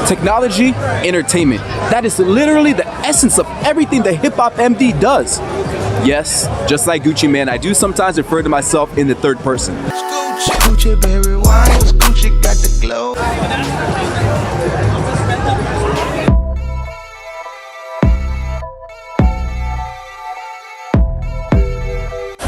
Technology, entertainment. That is literally the essence of everything that Hip Hop MD does. Yes, just like Gucci Mane, I do sometimes refer to myself in the third person. Gucci, baby, why Gucci got the glow?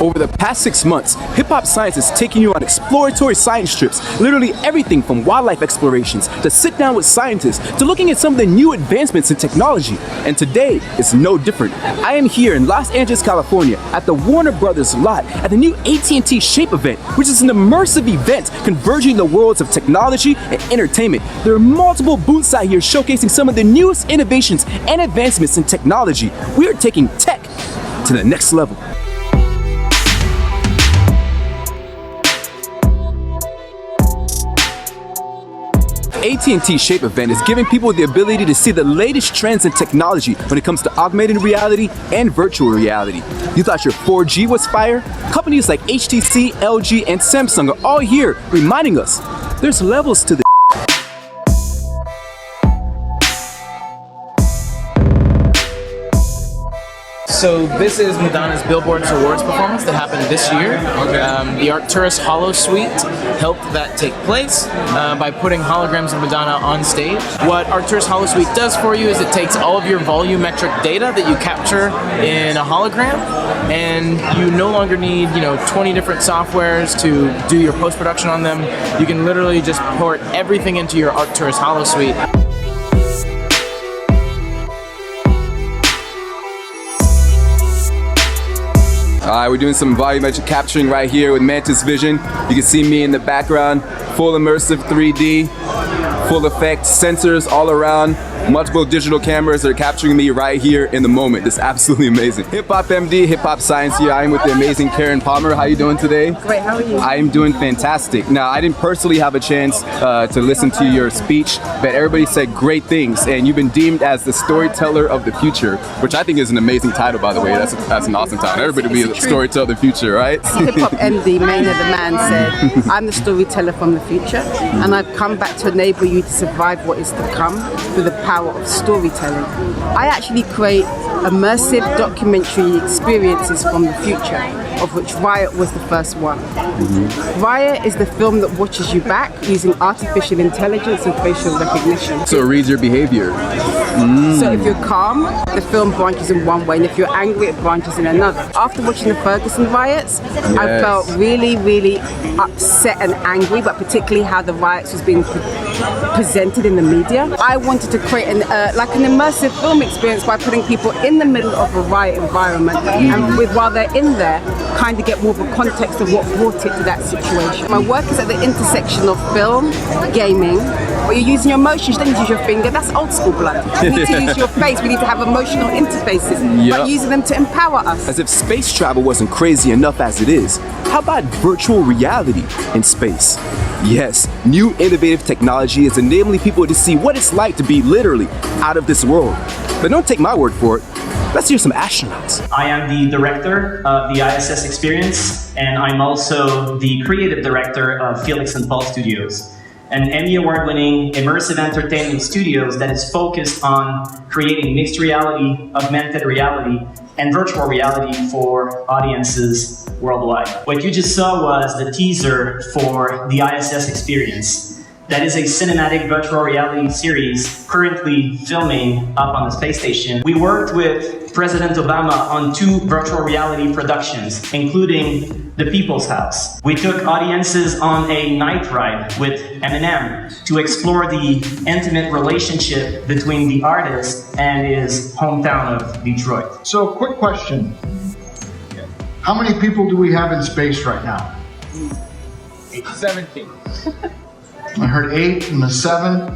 Over the past 6 months, Hip Hop Science is taking you on exploratory science trips, literally everything from wildlife explorations to sit down with scientists to looking at some of the new advancements in technology. And today is no different. I am here in Los Angeles, California at the Warner Brothers lot at the new AT&T Shape event, which is an immersive event converging the worlds of technology and entertainment. There are multiple booths out here showcasing some of the newest innovations and advancements in technology. We are taking tech to the next level. AT&T Shape event is giving people the ability to see the latest trends in technology when it comes to augmented reality and virtual reality. You thought your 4G was fire? Companies like HTC, LG, and Samsung are all here reminding us there's levels to the So this is Madonna's Billboard Awards performance that happened this year. The Arcturus Holo Suite helped that take place by putting holograms of Madonna on stage. What Arcturus Holo Suite does for you is it takes all of your volumetric data that you capture in a hologram, and you no longer need 20 different softwares to do your post-production on them. You can literally just port everything into your Arcturus Holo Suite. Alright, we're doing some volumetric capturing right here with Mantis Vision. You can see me in the background, full immersive 3D, full effect, sensors all around, multiple digital cameras are capturing me right here in the moment. It's absolutely amazing. Hip Hop MD, Hip Hop Science here. I'm with the amazing Karen Palmer. How are you doing today? Great, how are you? I am doing fantastic. Now, I didn't personally have a chance to listen to your speech, but everybody said great things, and you've been deemed as the storyteller of the future, which I think is an amazing title, by the way. That's an awesome title. Everybody be a storyteller of the future, right? Hip Hop MD, Maynard the man said, I'm the storyteller from the future, and I've come back to enable you to survive what is to come through the power of storytelling. I actually create immersive documentary experiences from the future, of which Riot was the first one. Riot is the film that watches you back using artificial intelligence and facial recognition. So it reads your behavior. So if you're calm, the film branches in one way, and if you're angry, it branches in another. After watching the Ferguson riots, I felt really, really upset and angry, but particularly how the riots was being presented in the media. I wanted to create an immersive film experience by putting people in the middle of a riot environment, and while they're in there, kind of get more of a context of what brought it to that situation. My work is at the intersection of film, gaming, where you're using your emotions, you don't use your finger, that's old school blood. You need to use your face, we need to have emotional interfaces, but using them to empower us. As if space travel wasn't crazy enough as it is, how about virtual reality in space? Yes, new innovative technology is enabling people to see what it's like to be literally out of this world. But don't take my word for it. Let's hear some astronauts. I am the director of the ISS Experience, and I'm also the creative director of Felix and Paul Studios, an Emmy Award-winning immersive entertainment studios that is focused on creating mixed reality, augmented reality, and virtual reality for audiences worldwide. What you just saw was the teaser for the ISS Experience. That is a cinematic virtual reality series currently filming up on the space station. We worked with President Obama on 2 virtual reality productions, including The People's House. We took audiences on a night ride with Eminem to explore the intimate relationship between the artist and his hometown of Detroit. So, quick question. How many people do we have in space right now? 17. I heard 8 and a 7.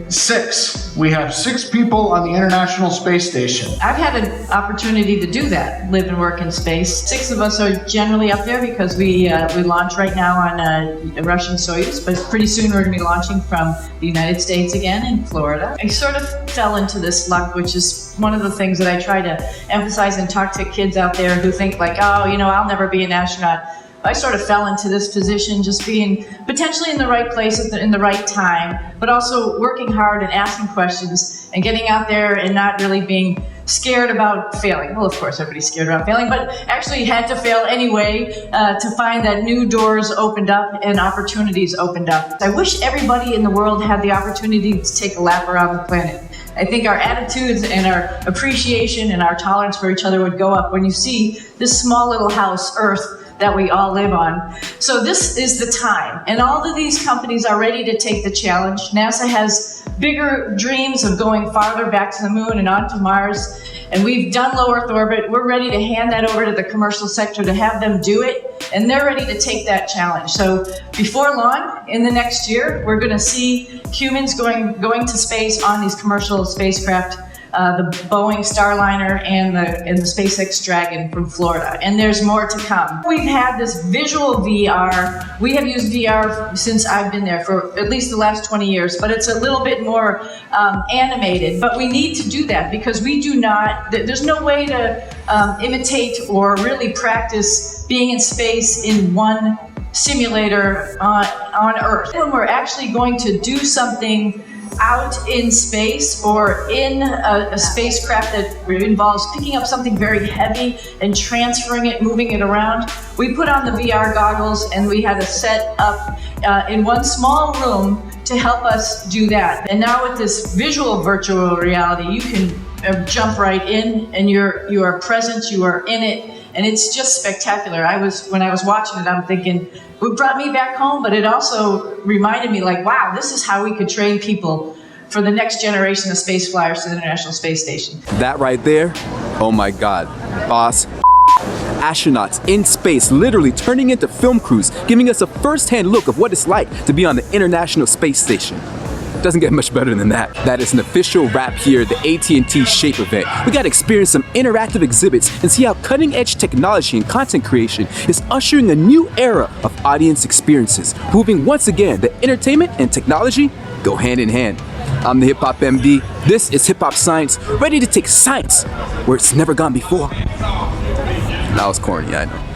6. We have 6 people on the International Space Station. I've had an opportunity to do that, live and work in space. 6 of us are generally up there because we launch right now on a Russian Soyuz, but pretty soon we're going to be launching from the United States again in Florida. I sort of fell into this luck, which is one of the things that I try to emphasize and talk to kids out there who think like, oh, I'll never be an astronaut. I sort of fell into this position just being potentially in the right place in the right time, but also working hard and asking questions and getting out there and not really being scared about failing. Well, of course, everybody's scared about failing, but actually had to fail anyway to find that new doors opened up and opportunities opened up. I wish everybody in the world had the opportunity to take a lap around the planet. I think our attitudes and our appreciation and our tolerance for each other would go up when you see this small little house, Earth, that we all live on. So this is the time. And all of these companies are ready to take the challenge. NASA has bigger dreams of going farther back to the moon and onto Mars. And we've done low Earth orbit. We're ready to hand that over to the commercial sector to have them do it. And they're ready to take that challenge. So before long, in the next year, we're going to see humans going to space on these commercial spacecraft. The Boeing Starliner and the SpaceX Dragon from Florida. And there's more to come. We've had this visual VR. We have used VR since I've been there for at least the last 20 years, but it's a little bit more animated. But we need to do that because we do not, there's no way to imitate or really practice being in space in one simulator on Earth. When we're actually going to do something out in space or in a spacecraft that involves picking up something very heavy and transferring it, moving it around, we put on the VR goggles and we had to set up in one small room to help us do that. And now with this visual virtual reality, you can jump right in and you are present, you are in it, and it's just spectacular. When I was watching it, I'm thinking, it brought me back home, but it also reminded me like, wow, this is how we could train people for the next generation of space flyers to the International Space Station. That right there, oh my God, boss. Astronauts in space literally turning into film crews, giving us a first-hand look of what it's like to be on the International Space Station. Doesn't get much better than that. That is an official wrap here at the AT&T Shape event. We got to experience some interactive exhibits and see how cutting-edge technology and content creation is ushering a new era of audience experiences, proving once again that entertainment and technology go hand in hand. I'm the Hip Hop MD. This is Hip Hop Science, ready to take science where it's never gone before. That was corny, I know.